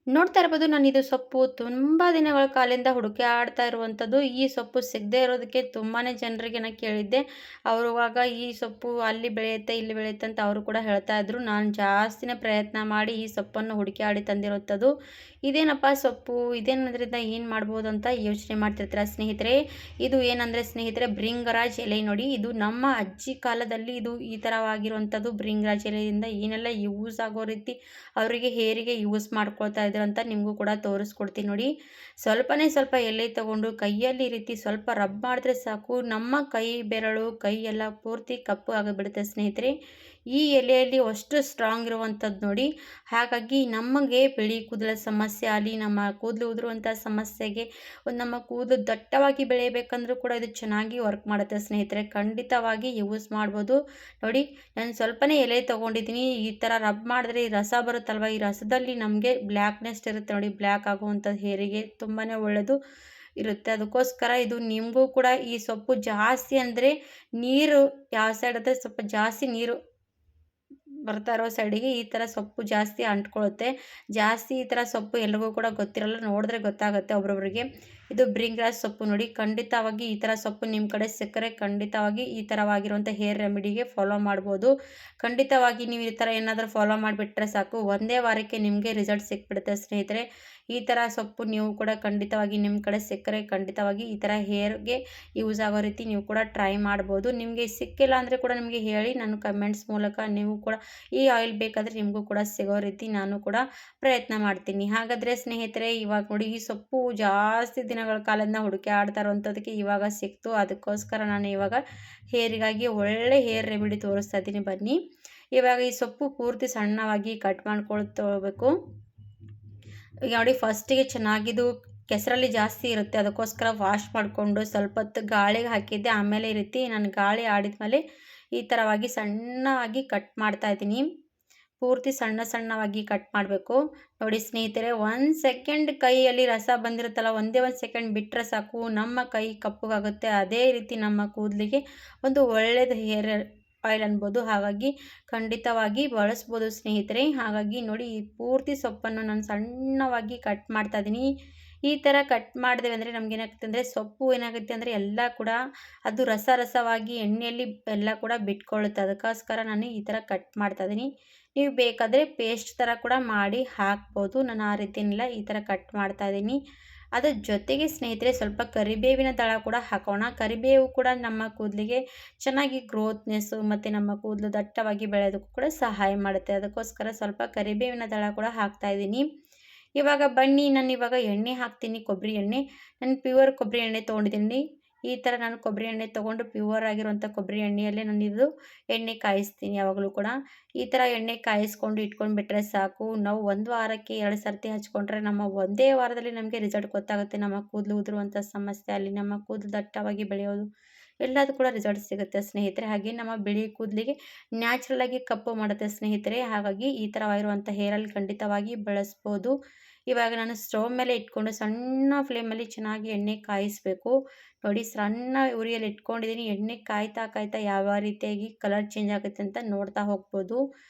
ನೋಡ್ತಾ ಇರ್ಬೋದು ನಾನು ಇದು ಸೊಪ್ಪು ತುಂಬ ದಿನಗಳ ಕಾಲದಿಂದ ಹುಡುಕಾಡ್ತಾ ಇರುವಂಥದ್ದು. ಈ ಸೊಪ್ಪು ಸಿಗದೇ ಇರೋದಕ್ಕೆ ತುಂಬಾ ಜನರಿಗೆ ನಾನು ಕೇಳಿದ್ದೆ. ಅವರು ಆವಾಗ ಈ ಸೊಪ್ಪು ಅಲ್ಲಿ ಬೆಳೆಯುತ್ತೆ, ಇಲ್ಲಿ ಬೆಳೆಯುತ್ತೆ ಅಂತ ಅವರು ಕೂಡ ಹೇಳ್ತಾ ಇದ್ರು. ನಾನು ಜಾಸ್ತಿನೇ ಪ್ರಯತ್ನ ಮಾಡಿ ಈ ಸೊಪ್ಪನ್ನು ಹುಡುಕಾಡಿ ತಂದಿರುವಂಥದ್ದು. ಇದೇನಪ್ಪ ಸೊಪ್ಪು, ಇದೇನದ್ರಿಂದ ಏನು ಮಾಡ್ಬೋದು ಅಂತ ಯೋಚನೆ ಮಾಡ್ತಿರ್ತೀರ ಸ್ನೇಹಿತರೆ. ಇದು ಏನಂದರೆ ಸ್ನೇಹಿತರೆ ಭೃಂಗರಾಜ್ ಎಲೆ ನೋಡಿ. ಇದು ನಮ್ಮ ಅಜ್ಜಿ ಕಾಲದಲ್ಲಿ ಇದು ಈ ಥರವಾಗಿರುವಂಥದ್ದು. ಭೃಂಗರಾಜ್ ಎಲೆಯಿಂದ ಏನೆಲ್ಲ ಯೂಸ್ ಆಗೋ ರೀತಿ ಅವರಿಗೆ ಹೇರಿಗೆ ಯೂಸ್ ಮಾಡ್ಕೊಳ್ತಾ ಇದ್ರು ಅಂತ ನಿಮಗೂ ಕೂಡ ತೋರಿಸ್ಕೊಡ್ತೀನಿ ನೋಡಿ. ಸ್ವಲ್ಪನೇ ಸ್ವಲ್ಪ ಎಲೆ ತಗೊಂಡು ಕೈಯಲ್ಲಿ ಈ ರೀತಿ ಸ್ವಲ್ಪ ರಬ್ ಮಾಡಿದ್ರೆ ಸಾಕು, ನಮ್ಮ ಕೈ ಬೆರಳು ಕೈ ಎಲ್ಲ ಪೂರ್ತಿ ಕಪ್ಪು ಆಗಿಬಿಡುತ್ತೆ ಸ್ನೇಹಿತರೆ. ಈ ಎಲೆಯಲ್ಲಿ ಅಷ್ಟು ಸ್ಟ್ರಾಂಗ್ ಇರುವಂಥದ್ದು ನೋಡಿ. ಹಾಗಾಗಿ ನಮಗೆ ಬಿಳಿ ಕೂದಲ ಸಮಸ್ಯೆ ಆಗಲಿ, ನಮ್ಮ ಕೂದಲು ಉದುರುವಂಥ ಸಮಸ್ಯೆಗೆ, ಒಂದು ನಮ್ಮ ಕೂದಲು ದಟ್ಟವಾಗಿ ಬೆಳೆಯಬೇಕಂದ್ರೂ ಕೂಡ ಇದು ಚೆನ್ನಾಗಿ ವರ್ಕ್ ಮಾಡುತ್ತೆ ಸ್ನೇಹಿತರೆ. ಖಂಡಿತವಾಗಿ ಯೂಸ್ ಮಾಡ್ಬೋದು ನೋಡಿ. ನಾನು ಸ್ವಲ್ಪನೇ ಎಲೆ ತೊಗೊಂಡಿದ್ದೀನಿ. ಈ ಥರ ರಬ್ ಮಾಡಿದ್ರೆ ಈ ರಸ ಬರುತ್ತಲ್ವ, ಈ ರಸದಲ್ಲಿ ನಮಗೆ ಬ್ಲ್ಯಾಕ್ನೆಸ್ ಇರುತ್ತೆ ನೋಡಿ. ಬ್ಲ್ಯಾಕ್ ಆಗುವಂಥದ್ದು ಹೇರಿಗೆ ತುಂಬಾ ಒಳ್ಳೆಯದು ಇರುತ್ತೆ. ಅದಕ್ಕೋಸ್ಕರ ಇದು ನಿಮಗೂ ಕೂಡ ಈ ಸೊಪ್ಪು ಜಾಸ್ತಿ ಅಂದರೆ ನೀರು ಯಾವ ಸೈಡ್ ಅಂದರೆ ಸ್ವಲ್ಪ ಜಾಸ್ತಿ ನೀರು ಬರ್ತಾ ಇರೋ ಸೈಡಿಗೆ ಈ ಥರ ಸೊಪ್ಪು ಜಾಸ್ತಿ ಅಂಟ್ಕೊಳ್ಳುತ್ತೆ. ಜಾಸ್ತಿ ಈ ಥರ ಸೊಪ್ಪು ಎಲ್ರಿಗೂ ಕೂಡ ಗೊತ್ತಿರಲ್ಲ, ನೋಡಿದ್ರೆ ಗೊತ್ತಾಗುತ್ತೆ ಒಬ್ರೊಬ್ರಿಗೆ. ಇದು ಭೃಂಗರಾಜ್ ಸೊಪ್ಪು ನೋಡಿ. ಖಂಡಿತವಾಗಿ ಈ ಥರ ಸೊಪ್ಪು ನಿಮ್ಮ ಕಡೆ ಸಿಕ್ಕರೆ ಖಂಡಿತವಾಗಿ ಈ ಥರವಾಗಿರುವಂಥ ಹೇರ್ ರೆಮಿಡಿಗೆ ಫಾಲೋ ಮಾಡ್ಬೋದು. ಖಂಡಿತವಾಗಿ ನೀವು ಈ ಥರ ಏನಾದರೂ ಫಾಲೋ ಮಾಡಿಬಿಟ್ರೆ ಸಾಕು, ಒಂದೇ ವಾರಕ್ಕೆ ನಿಮಗೆ ರಿಸಲ್ಟ್ ಸಿಕ್ಬಿಡುತ್ತೆ ಸ್ನೇಹಿತರೆ. ಈ ಥರ ಸೊಪ್ಪು ನೀವು ಕೂಡ ಖಂಡಿತವಾಗಿ ನಿಮ್ಮ ಕಡೆ ಸಿಕ್ಕರೆ ಖಂಡಿತವಾಗಿ ಈ ಥರ ಹೇರ್ಗೆ ಯೂಸ್ ಆಗೋ ರೀತಿ ನೀವು ಕೂಡ ಟ್ರೈ ಮಾಡ್ಬೋದು. ನಿಮಗೆ ಸಿಕ್ಕಿಲ್ಲ ಅಂದರೆ ಕೂಡ ನಿಮಗೆ ಹೇಳಿ, ನಾನು ಕಮೆಂಟ್ಸ್ ಮೂಲಕ ನೀವು ಕೂಡ ಈ ಆಯಿಲ್ ಬೇಕಾದರೆ ನಿಮಗೂ ಕೂಡ ಸಿಗೋ ರೀತಿ ನಾನು ಕೂಡ ಪ್ರಯತ್ನ ಮಾಡ್ತೀನಿ. ಹಾಗಾದರೆ ಸ್ನೇಹಿತರೆ ಇವಾಗ ನೋಡಿ, ಈ ಸೊಪ್ಪು ಜಾಸ್ತಿ ದಿನಗಳ ಕಾಲದಿಂದ ಹುಡುಕಾಡ್ತಾ ಇರುವಂಥದ್ದಕ್ಕೆ ಇವಾಗ ಸಿಕ್ತು. ಅದಕ್ಕೋಸ್ಕರ ನಾನು ಇವಾಗ ಹೇರಿಗಾಗಿ ಒಳ್ಳೆ ಹೇರ್ ರೆಮಿಡಿ ತೋರಿಸ್ತಾ ಇದ್ದೀನಿ ಬನ್ನಿ. ಇವಾಗ ಈ ಸೊಪ್ಪು ಪೂರ್ತಿ ಸಣ್ಣವಾಗಿ ಕಟ್ ಮಾಡ್ಕೊಳ್ತೋಬೇಕು. ಈಗ ನೋಡಿ ಫಸ್ಟಿಗೆ ಚೆನ್ನಾಗಿದು ಕೆಸರಲ್ಲಿ ಜಾಸ್ತಿ ಇರುತ್ತೆ, ಅದಕ್ಕೋಸ್ಕರ ವಾಶ್ ಮಾಡಿಕೊಂಡು ಸ್ವಲ್ಪ ಹೊತ್ತು ಗಾಳಿಗೆ ಹಾಕಿದ್ದೆ. ಆಮೇಲೆ ಈ ರೀತಿ ನಾನು ಗಾಳಿ ಆಡಿದ್ಮೇಲೆ ಈ ಥರವಾಗಿ ಸಣ್ಣವಾಗಿ ಕಟ್ ಮಾಡ್ತಾ ಇದ್ದೀನಿ. ಪೂರ್ತಿ ಸಣ್ಣ ಸಣ್ಣವಾಗಿ ಕಟ್ ಮಾಡಬೇಕು ನೋಡಿ ಸ್ನೇಹಿತರೆ. 1 ಸೆಕೆಂಡ್ ಕೈಯಲ್ಲಿ ರಸ ಬಂದಿರುತ್ತಲ್ಲ, ಒಂದೇ 1 ಸೆಕೆಂಡ್ ಬಿಟ್ಟರೆ ಸಾಕು ನಮ್ಮ ಕೈ ಕಪ್ಪಗಾಗುತ್ತೆ. ಅದೇ ರೀತಿ ನಮ್ಮ ಕೂದಲಿಗೆ ಒಂದು ಒಳ್ಳೆಯದು ಹೇರ್ ಆಯಿಲ್ ಅನ್ಬೋದು. ಹಾಗಾಗಿ ಖಂಡಿತವಾಗಿ ಬಳಸ್ಬೋದು ಸ್ನೇಹಿತರೆ. ಹಾಗಾಗಿ ನೋಡಿ ಈ ಪೂರ್ತಿ ಸೊಪ್ಪನ್ನು ನಾನು ಸಣ್ಣವಾಗಿ ಕಟ್ ಮಾಡ್ತಾ ಇದ್ದೀನಿ. ಈ ಥರ ಕಟ್ ಮಾಡಿದೆವು ಅಂದರೆ ನಮಗೇನಾಗುತ್ತೆ ಅಂದರೆ ಸೊಪ್ಪು ಏನಾಗುತ್ತೆ ಅಂದರೆ ಎಲ್ಲ ಕೂಡ ಅದು ರಸವಾಗಿ ಎಣ್ಣೆಯಲ್ಲಿ ಎಲ್ಲ ಕೂಡ ಬಿಟ್ಕೊಳ್ಳುತ್ತೆ. ಅದಕ್ಕೋಸ್ಕರ ನಾನು ಈ ಥರ ಕಟ್ ಮಾಡ್ತಾ ಇದ್ದೀನಿ. ನೀವು ಬೇಕಾದರೆ ಪೇಸ್ಟ್ ಥರ ಕೂಡ ಮಾಡಿ ಹಾಕ್ಬೋದು. ನಾನು ಆ ರೀತಿಯೆಲ್ಲ ಈ ಥರ ಕಟ್ ಮಾಡ್ತಾ ಇದ್ದೀನಿ. ಅದರ ಜೊತೆಗೆ ಸ್ನೇಹಿತರೆ ಸ್ವಲ್ಪ ಕರಿಬೇವಿನ ದಳ ಕೂಡ ಹಾಕೋಣ. ಕರಿಬೇವು ಕೂಡ ನಮ್ಮ ಕೂದಲಿಗೆ ಚೆನ್ನಾಗಿ ಗ್ರೋತ್ನೆಸ್ಸು ಮತ್ತು ನಮ್ಮ ಕೂದಲು ದಟ್ಟವಾಗಿ ಬೆಳೆಯೋದಕ್ಕೂ ಕೂಡ ಸಹಾಯ ಮಾಡುತ್ತೆ. ಅದಕ್ಕೋಸ್ಕರ ಸ್ವಲ್ಪ ಕರಿಬೇವಿನ ದಳ ಕೂಡ ಹಾಕ್ತಾಯಿದ್ದೀನಿ. ಇವಾಗ ಬನ್ನಿ, ನಾನು ಇವಾಗ ಎಣ್ಣೆ ಹಾಕ್ತೀನಿ, ಕೊಬ್ಬರಿ ಎಣ್ಣೆ. ನಾನು ಪ್ಯೂರ್ ಕೊಬ್ಬರಿ ಎಣ್ಣೆ ತೊಗೊಂಡಿದ್ದೀನಿ. ಈ ಥರ ನಾನು ಕೊಬ್ಬರಿ ಎಣ್ಣೆ ತೊಗೊಂಡು ಪ್ಯೂರ್ ಆಗಿರುವಂಥ ಕೊಬ್ಬರಿ ಎಣ್ಣೆಯಲ್ಲೇ ನಾನು ಇದು ಎಣ್ಣೆ ಕಾಯಿಸ್ತೀನಿ ಯಾವಾಗಲೂ ಕೂಡ. ಈ ಥರ ಎಣ್ಣೆ ಕಾಯಿಸ್ಕೊಂಡು ಇಟ್ಕೊಂಡ್ಬಿಟ್ರೆ ಸಾಕು. ನಾವು 1 ವಾರಕ್ಕೆ 2 ಸರ್ತಿ ಹಚ್ಕೊಂಡ್ರೆ ನಮ್ಮ ಒಂದೇ ವಾರದಲ್ಲಿ ನಮಗೆ ರಿಸಲ್ಟ್ ಗೊತ್ತಾಗುತ್ತೆ. ನಮ್ಮ ಕೂದಲು ಉದುರುವಂಥ ಸಮಸ್ಯೆ ಅಲ್ಲಿ, ನಮ್ಮ ಕೂದಲು ದಟ್ಟವಾಗಿ ಬೆಳೆಯೋದು ಎಲ್ಲದೂ ಕೂಡ ರಿಸಲ್ಟ್ ಸಿಗುತ್ತೆ ಸ್ನೇಹಿತರೆ. ಹಾಗೆ ನಮ್ಮ ಬಿಳಿ ಕೂದಲಿಗೆ ನ್ಯಾಚುರಲ್ ಆಗಿ ಕಪ್ಪು ಮಾಡುತ್ತೆ ಸ್ನೇಹಿತರೆ. ಹಾಗಾಗಿ ಈ ಥರವಾಗಿರುವಂಥ ಹೇರ್ ಆಯಿಲ್ ಖಂಡಿತವಾಗಿ ಬಳಸ್ಬೋದು. ಇವಾಗ ನಾನು ಸ್ಟವ್ ಮೇಲೆ ಇಟ್ಕೊಂಡು ಸಣ್ಣ ಫ್ಲೇಮಲ್ಲಿ ಚೆನ್ನಾಗಿ ಎಣ್ಣೆ ಕಾಯಿಸಬೇಕು ನೋಡಿ. ಸಣ್ಣ ಉರಿಯಲ್ಲಿ ಇಟ್ಕೊಂಡಿದ್ದೀನಿ. ಎಣ್ಣೆ ಕಾಯ್ತಾ ಕಾಯ್ತಾ ಯಾವ ರೀತಿಯಾಗಿ ಕಲರ್ ಚೇಂಜ್ ಆಗುತ್ತೆ ಅಂತ ನೋಡ್ತಾ ಹೋಗ್ಬೋದು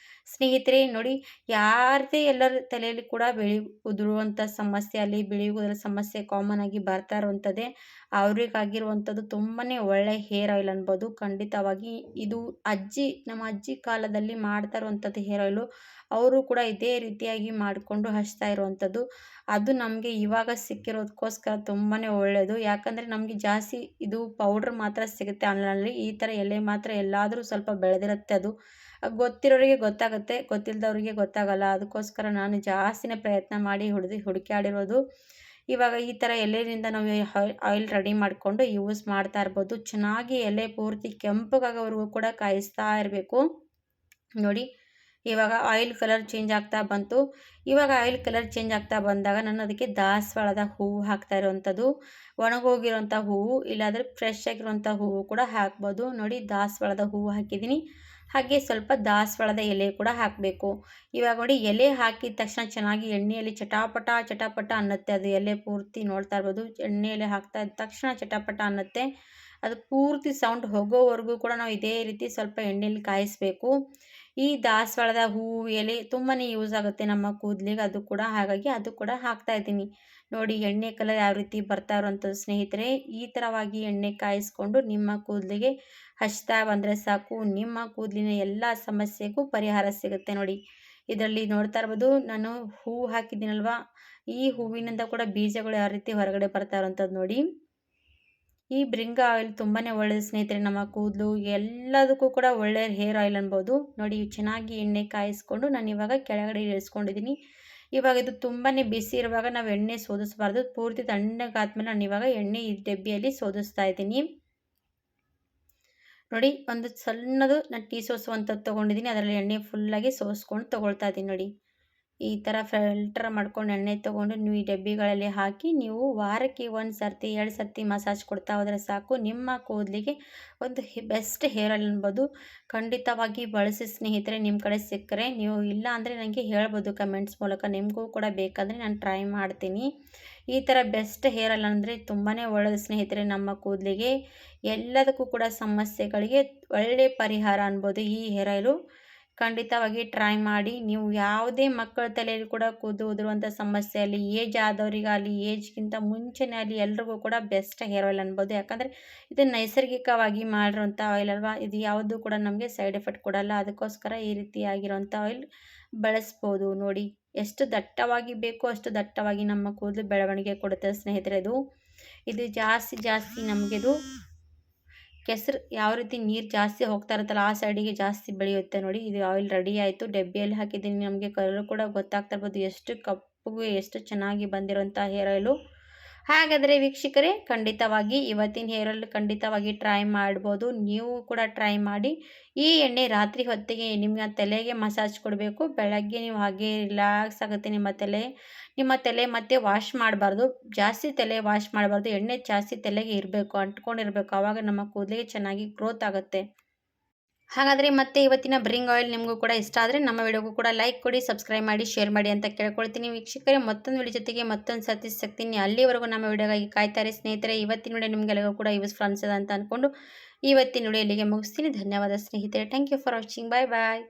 ಸ್ನೇಹಿತರೆ. ನೋಡಿ, ಯಾರದೇ ಎಲ್ಲರ ತಲೆಯಲ್ಲಿ ಕೂಡ ಉದುರುವಂಥ ಸಮಸ್ಯೆ ಅಲ್ಲಿ, ಬಿಳಿ ಕೂದಲ ಸಮಸ್ಯೆ ಕಾಮನ್ ಆಗಿ ಬರ್ತಾ ಇರುವಂಥದ್ದೇ. ಅವ್ರಿಗಾಗಿರುವಂಥದ್ದು ತುಂಬಾ ಒಳ್ಳೆ ಹೇರ್ ಆಯಿಲ್ ಅನ್ಬೋದು. ಖಂಡಿತವಾಗಿ ಇದು ನಮ್ಮ ಅಜ್ಜಿ ಕಾಲದಲ್ಲಿ ಮಾಡ್ತಾ ಇರುವಂಥದ್ದು ಹೇರ್ ಆಯಿಲು. ಅವರು ಕೂಡ ಇದೇ ರೀತಿಯಾಗಿ ಮಾಡಿಕೊಂಡು ಹಚ್ತಾ ಇರುವಂಥದ್ದು. ಅದು ನಮಗೆ ಇವಾಗ ಸಿಕ್ಕಿರೋದಕ್ಕೋಸ್ಕರ ತುಂಬಾ ಒಳ್ಳೆಯದು. ಯಾಕಂದರೆ ನಮಗೆ ಜಾಸ್ತಿ ಇದು ಪೌಡ್ರ್ ಮಾತ್ರ ಸಿಗುತ್ತೆ ಆನ್ಲೈನಲ್ಲಿ. ಈ ಥರ ಎಲೆ ಮಾತ್ರ ಎಲ್ಲಾದರೂ ಸ್ವಲ್ಪ ಬೆಳೆದಿರುತ್ತೆ. ಅದು ಗೊತ್ತಿರೋರಿಗೆ ಗೊತ್ತಾಗುತ್ತೆ, ಗೊತ್ತಿಲ್ಲದವ್ರಿಗೆ ಗೊತ್ತಾಗಲ್ಲ. ಅದಕ್ಕೋಸ್ಕರ ನಾನು ಜಾಸ್ತಿನೇ ಪ್ರಯತ್ನ ಮಾಡಿ ಹುಡುಕಾಡಿರೋದು. ಇವಾಗ ಈ ಥರ ಎಲೆಯಿಂದ ನಾವು ಆಯಿಲ್ ರೆಡಿ ಮಾಡಿಕೊಂಡು ಯೂಸ್ ಮಾಡ್ತಾ ಇರ್ಬೋದು. ಚೆನ್ನಾಗಿ ಎಲೆ ಪೂರ್ತಿ ಕೆಂಪಗಾಗೋವರೆಗೂ ಕೂಡ ಕಾಯಿಸ್ತಾ ಇರಬೇಕು ನೋಡಿ. ಇವಾಗ ಆಯಿಲ್ ಕಲರ್ ಚೇಂಜ್ ಆಗ್ತಾ ಬಂತು. ಇವಾಗ ಆಯಿಲ್ ಕಲರ್ ಚೇಂಜ್ ಆಗ್ತಾ ಬಂದಾಗ ನಾನು ಅದಕ್ಕೆ ದಾಸವಾಳದ ಹೂವು ಹಾಕ್ತಾ ಇರುವಂಥದ್ದು. ಒಣಗೋಗಿರೋಂಥ ಹೂವು, ಇಲ್ಲಾಂದರೆ ಫ್ರೆಶ್ ಆಗಿರುವಂಥ ಹೂವು ಕೂಡ ಹಾಕ್ಬೋದು ನೋಡಿ. ದಾಸವಾಳದ ಹೂವು ಹಾಕಿದ್ದೀನಿ. ಹಾಗೆ ಸ್ವಲ್ಪ ದಾಸವಾಳದ ಎಲೆ ಕೂಡ ಹಾಕಬೇಕು. ಇವಾಗ ನೋಡಿ, ಎಲೆ ಹಾಕಿದ ತಕ್ಷಣ ಚೆನ್ನಾಗಿ ಎಣ್ಣೆಯಲ್ಲಿ ಚಟಾಪಟ ಚಟಾಪಟ ಅನ್ನುತ್ತೆ. ಅದು ಎಲೆ ಪೂರ್ತಿ ನೋಡ್ತಾ ಇರ್ಬೋದು. ಎಣ್ಣೆಯಲ್ಲಿ ಹಾಕ್ತಾ ಇದ್ದ ತಕ್ಷಣ ಚಟಾಪಟ ಅನ್ನುತ್ತೆ. ಅದು ಪೂರ್ತಿ ಸೌಂಡ್ ಹೋಗೋವರೆಗೂ ಕೂಡ ನಾವು ಇದೇ ರೀತಿ ಸ್ವಲ್ಪ ಎಣ್ಣೆಯಲ್ಲಿ ಕಾಯಿಸಬೇಕು. ಈ ದಾಸವಾಳದ ಹೂವು ಎಲೆ ತುಂಬಾ ಯೂಸ್ ಆಗುತ್ತೆ ನಮ್ಮ ಕೂದಲಿಗೆ, ಅದು ಕೂಡ ಹಾಗಾಗಿ ಅದು ಕೂಡ ಹಾಕ್ತಾ ಇದ್ದೀನಿ. ನೋಡಿ ಎಣ್ಣೆ ಕಲರ್ ಯಾವ ರೀತಿ ಬರ್ತಾ ಇರುವಂಥದ್ದು ಸ್ನೇಹಿತರೆ. ಈ ಥರವಾಗಿ ಎಣ್ಣೆ ಕಾಯಿಸ್ಕೊಂಡು ನಿಮ್ಮ ಕೂದಲಿಗೆ ಹಚ್ತಾ ಬಂದರೆ ಸಾಕು, ನಿಮ್ಮ ಕೂದಲಿನ ಎಲ್ಲ ಸಮಸ್ಯೆಗೂ ಪರಿಹಾರ ಸಿಗುತ್ತೆ ನೋಡಿ. ಇದರಲ್ಲಿ ನೋಡ್ತಾ ಇರ್ಬೋದು ನಾನು ಹೂವು ಹಾಕಿದ್ದೀನಲ್ವಾ, ಈ ಹೂವಿನಿಂದ ಕೂಡ ಬೀಜಗಳು ಯಾವ ರೀತಿ ಹೊರಗಡೆ ಬರ್ತಾ ಇರೋಂಥದ್ದು ನೋಡಿ. ಈ ಬ್ರಿಂಗ ಆಯಿಲ್ ತುಂಬಾ ಒಳ್ಳೆಯದು ಸ್ನೇಹಿತರೆ, ನಮ್ಮ ಕೂದಲು ಎಲ್ಲದಕ್ಕೂ ಕೂಡ ಒಳ್ಳೆಯ ಹೇರ್ ಆಯಿಲ್ ಅನ್ಬೋದು. ನೋಡಿ ಚೆನ್ನಾಗಿ ಎಣ್ಣೆ ಕಾಯಿಸ್ಕೊಂಡು ನಾನು ಇವಾಗ ಕೆಳಗಡೆ ಇಳಿಸ್ಕೊಂಡಿದ್ದೀನಿ. ಇವಾಗ ಇದು ತುಂಬಾ ಬಿಸಿ ಇರುವಾಗ ನಾವು ಎಣ್ಣೆ ಸೋದಿಸಬಾರ್ದು. ಪೂರ್ತಿ ತಣ್ಣಗಾದ್ಮೇಲೆ ನಾನು ಇವಾಗ ಎಣ್ಣೆ ಈ ಡಬ್ಬಿಯಲ್ಲಿ ಸೋದಿಸ್ತಾ ಇದ್ದೀನಿ. ನೋಡಿ ಒಂದು ಸಣ್ಣದು ನಾನು ಟೀ ಸೋಸುವಂಥದ್ದು ತೊಗೊಂಡಿದ್ದೀನಿ, ಅದರಲ್ಲಿ ಎಣ್ಣೆ ಫುಲ್ಲಾಗಿ ಸೋಸ್ಕೊಂಡು ತೊಗೊಳ್ತಾ ಇದ್ದೀನಿ ನೋಡಿ. ಈ ಥರ ಫಿಲ್ಟರ್ ಮಾಡ್ಕೊಂಡು ಎಣ್ಣೆ ತೊಗೊಂಡು ನೀವು ಈ ಡಬ್ಬಿಗಳಲ್ಲಿ ಹಾಕಿ ನೀವು ವಾರಕ್ಕೆ 1 ಸರ್ತಿ 2 ಸರ್ತಿ ಮಸಾಜ್ ಕೊಡ್ತಾ ಹೋದರೆ ಸಾಕು, ನಿಮ್ಮ ಕೂದಲಿಗೆ ಒಂದು ಬೆಸ್ಟ್ ಹೇರ್ ಆಯಿಲ್ ಅನ್ಬೋದು. ಖಂಡಿತವಾಗಿ ಬಳಸಿ ಸ್ನೇಹಿತರೆ. ನಿಮ್ಮ ಕಡೆ ಸಿಕ್ಕರೆ ನೀವು, ಇಲ್ಲ ಅಂದರೆ ನನಗೆ ಹೇಳ್ಬೋದು ಕಮೆಂಟ್ಸ್ ಮೂಲಕ, ನಿಮಗೂ ಕೂಡ ಬೇಕಾದರೆ ನಾನು ಟ್ರೈ ಮಾಡ್ತೀನಿ. ಈ ಥರ ಬೆಸ್ಟ್ ಹೇರ್ ಆಯಿಲ್ ಅಂದರೆ ತುಂಬಾ ಒಳ್ಳೆಯದು ಸ್ನೇಹಿತರೆ. ನಮ್ಮ ಕೂದಲಿಗೆ ಎಲ್ಲದಕ್ಕೂ ಕೂಡ ಸಮಸ್ಯೆಗಳಿಗೆ ಒಳ್ಳೆಯ ಪರಿಹಾರ ಅನ್ಬೋದು ಈ ಹೇರ್ ಆಯಿಲು. ಖಂಡಿತವಾಗಿ ಟ್ರೈ ಮಾಡಿ. ನೀವು ಯಾವುದೇ ಮಕ್ಕಳ ತಲೆಯಲ್ಲಿ ಕೂಡ ಕೂದಲು ಉದುರುವಂಥ ಸಮಸ್ಯೆ ಆಗಲಿ, ಏಜ್ ಆದವರಿಗಾಗಲಿ, ಏಜ್ಗಿಂತ ಮುಂಚೆನೇ ಆಗಲಿ, ಎಲ್ರಿಗೂ ಕೂಡ ಬೆಸ್ಟ್ ಹೇರ್ ಆಯಿಲ್ ಅನ್ಬೋದು. ಯಾಕಂದರೆ ಇದು ನೈಸರ್ಗಿಕವಾಗಿ ಮಾಡಿರೋಂಥ ಆಯಿಲ್ ಅಲ್ವಾ, ಇದು ಯಾವುದೂ ಕೂಡ ನಮಗೆ ಸೈಡ್ ಎಫೆಕ್ಟ್ ಕೊಡಲ್ಲ. ಅದಕ್ಕೋಸ್ಕರ ಈ ರೀತಿಯಾಗಿರೋಂಥ ಆಯಿಲ್ ಬಳಸ್ಬೋದು. ನೋಡಿ ಎಷ್ಟು ದಟ್ಟವಾಗಿ ಬೇಕೋ ಅಷ್ಟು ದಟ್ಟವಾಗಿ ನಮ್ಮ ಕೂದಲು ಬೆಳವಣಿಗೆ ಕೊಡುತ್ತೆ ಸ್ನೇಹಿತರೆ. ಇದು ಜಾಸ್ತಿ ನಮಗಿದು ಕೆಸರು ಯಾವ ರೀತಿ ನೀರು ಜಾಸ್ತಿ ಹೋಗ್ತಾ ಇರುತ್ತಲ್ಲ ಆ ಸೈಡಿಗೆ ಜಾಸ್ತಿ ಬೆಳೆಯುತ್ತೆ ನೋಡಿ. ಇದು ಆಯಿಲ್ ರೆಡಿ ಆಯಿತು, ಡಬ್ಬಿಯಲ್ಲಿ ಹಾಕಿದ್ದೀನಿ. ನಮಗೆ ಕಲರ್ ಕೂಡ ಗೊತ್ತಾಗ್ತಾ ಇರ್ಬೋದು ಎಷ್ಟು ಕಪ್ಪಗೂ ಎಷ್ಟು ಚೆನ್ನಾಗಿ ಬಂದಿರೋಂಥ ಹೇರ್ ಆಯಿಲು. ಹಾಗಾದರೆ ವೀಕ್ಷಕರೇ, ಖಂಡಿತವಾಗಿ ಇವತ್ತಿನ ಹೇರ್ ಆಯಿಲ್ ಖಂಡಿತವಾಗಿ ಟ್ರೈ ಮಾಡ್ಬೋದು. ನೀವು ಕೂಡ ಟ್ರೈ ಮಾಡಿ. ಈ ಎಣ್ಣೆ ರಾತ್ರಿ ಹೊತ್ತಿಗೆ ನಿಮ್ಮ ತಲೆಗೆ ಮಸಾಜ್ ಕೊಡಬೇಕು. ಬೆಳಗ್ಗೆ ನೀವು ಹಾಗೆ ರಿಲ್ಯಾಕ್ಸ್ ಆಗುತ್ತೆ ನಿಮ್ಮ ತಲೆ ಮತ್ತೆ ವಾಶ್ ಮಾಡಬಾರ್ದು, ಜಾಸ್ತಿ ತಲೆ ವಾಶ್ ಮಾಡಬಾರ್ದು. ಎಣ್ಣೆ ಜಾಸ್ತಿ ತಲೆಗೆ ಇರಬೇಕು, ಅಂಟ್ಕೊಂಡಿರಬೇಕು. ಆವಾಗ ನಮ್ಮ ಕೂದಲಿಗೆ ಚೆನ್ನಾಗಿ ಗ್ರೋತ್ ಆಗುತ್ತೆ. ಹಾಗಾದರೆ ಮತ್ತೆ ಇವತ್ತಿನ ಬ್ರಿಂಗ್ ಆಯಿಲ್ ನಿಮಗೂ ಕೂಡ ಇಷ್ಟ ಆದರೆ ನಮ್ಮ ವಿಡಿಯೋಗೂ ಕೂಡ ಲೈಕ್ ಕೊಡಿ, ಸಬ್ಸ್ಕ್ರೈಬ್ ಮಾಡಿ, ಶೇರ್ ಮಾಡಿ ಅಂತ ಕೇಳ್ಕೊಳ್ತೀನಿ. ವೀಕ್ಷಕರೇ, ಮತ್ತೊಂದು ವಿಡಿಯೋ ಜೊತೆಗೆ ಮತ್ತೊಂದು ಸರ್ತಿ ಸಿಗ್ತೀನಿ. ಅಲ್ಲಿವರೆಗೂ ನಮ್ಮ ವಿಡಿಯೋಗಾಗಿ ಕಾಯ್ತಾರೆ ಸ್ನೇಹಿತರೆ. ಇವತ್ತಿನ ವಿಡಿಯೋ ನಿಮಗೆಲ್ಲರಿಗೂ ಕೂಡ ಯೂಸ್ಫುಲ್ ಅನ್ಸದ ಅಂತ ಅಂದ್ಕೊಂಡು ಇವತ್ತಿನ ವಿಡಿಯೋ ಇಲ್ಲಿಗೆ ಮುಗಿಸ್ತೀನಿ. ಧನ್ಯವಾದ ಸ್ನೇಹಿತರೆ. Thank you for watching. Bye bye.